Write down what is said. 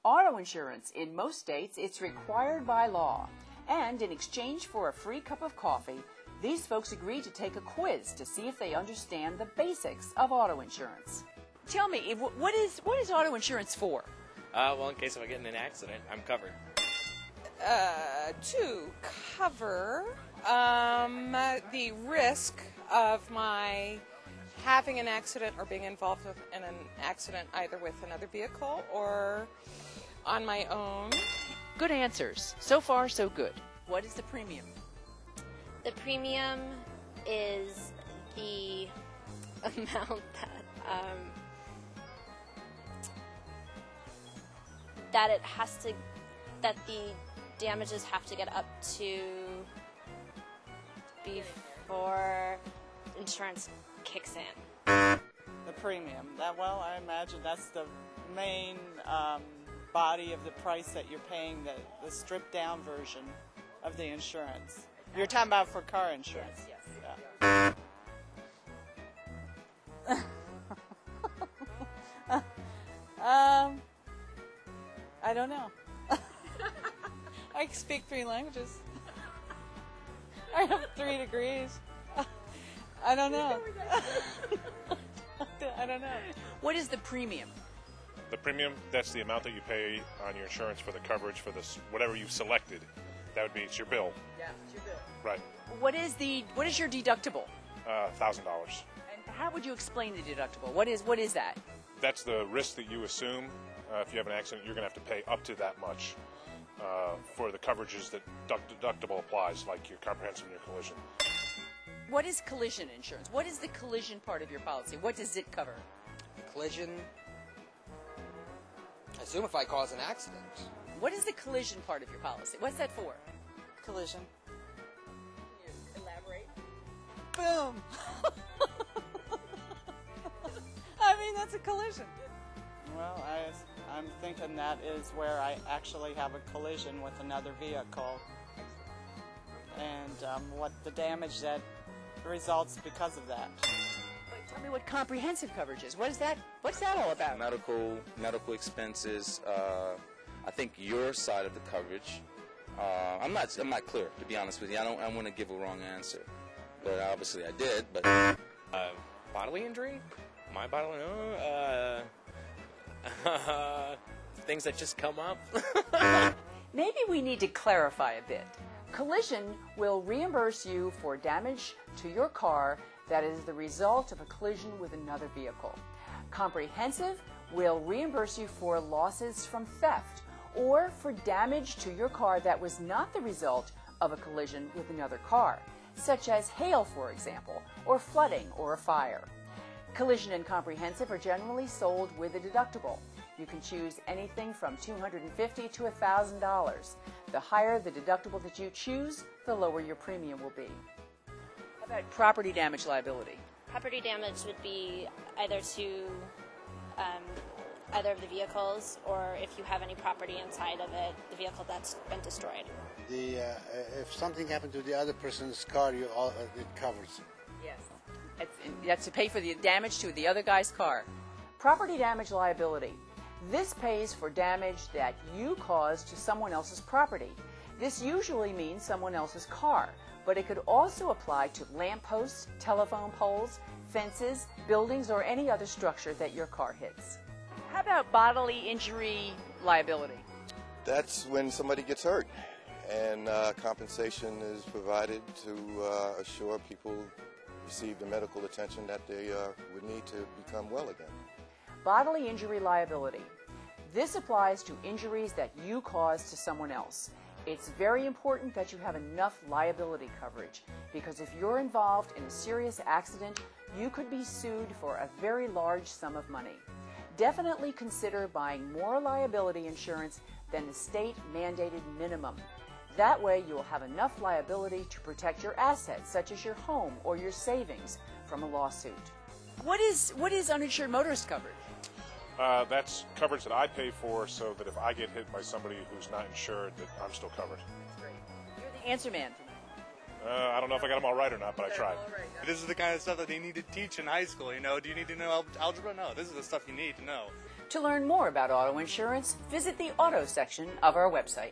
Auto insurance, in most states, it's required by law. And in exchange for a free cup of coffee, these folks agreed to take a quiz to see if they understand the basics of auto insurance. Tell me, what is auto insurance for? Well, in case if I get in an accident, I'm covered. To cover the risk of my having an accident or being involved in an accident either with another vehicle or on my own. Good answers. So far, so good. What is the premium? The premium is the amount that the damages have to get up to before insurance kicks in. The premium. I imagine that's the main body of the price that you're paying, the stripped down version of the insurance. You're talking about for car insurance. Yes. Yeah. I don't know. I speak 3 languages. I have 3 degrees. I don't know. I don't know. What is the premium? The premium, that's the amount that you pay on your insurance for the coverage for this whatever you've selected. That would be, it's your bill. Yeah, it's your bill. Right. What is your deductible? $1,000. And how would you explain the deductible? What is that? That's the risk that you assume. If you have an accident, you're going to have to pay up to that much for the coverages that deductible applies, like your comprehensive and your collision. What is collision insurance? What is the collision part of your policy? What does it cover? Collision, I assume if I cause an accident. What is the collision part of your policy? What's that for? Collision. Can you elaborate? Boom! I mean, that's a collision. Well, I'm thinking that is where I actually have a collision with another vehicle, and what the damage that results because of that. Tell me what comprehensive coverage is. What's that all about? Medical expenses. I think your side of the coverage. I'm not clear, to be honest with you. I don't want to give a wrong answer, but obviously I did. But Bodily injury? My bodily? Things that just come up. Maybe we need to clarify a bit. Collision will reimburse you for damage to your car that is the result of a collision with another vehicle. Comprehensive will reimburse you for losses from theft or for damage to your car that was not the result of a collision with another car, such as hail, for example, or flooding or a fire. Collision and comprehensive are generally sold with a deductible. You can choose anything from $250 to $1,000. The higher the deductible that you choose, the lower your premium will be. How about property damage liability? Property damage would be either to either of the vehicles, or if you have any property inside of it, the vehicle that's been destroyed. If something happened to the other person's car, it covers. Yes. That's to pay for the damage to the other guy's car. Property damage liability. This pays for damage that you caused to someone else's property. This usually means someone else's car, but it could also apply to lampposts, telephone poles, fences, buildings, or any other structure that your car hits. How about bodily injury liability? That's when somebody gets hurt, and compensation is provided to assure people receive the medical attention that they would need to become well again. Bodily injury liability. This applies to injuries that you caused to someone else. It's very important that you have enough liability coverage, because if you're involved in a serious accident, you could be sued for a very large sum of money. Definitely consider buying more liability insurance than the state-mandated minimum. That way you'll have enough liability to protect your assets, such as your home or your savings, from a lawsuit. What is uninsured motorist coverage? That's coverage that I pay for so that if I get hit by somebody who's not insured, that I'm still covered. That's great. You're the answer man for me. I don't know if I got them all right or not, but I tried. This is the kind of stuff that they need to teach in high school, you know. Do you need to know algebra? No, this is the stuff you need to know. To learn more about auto insurance, visit the auto section of our website.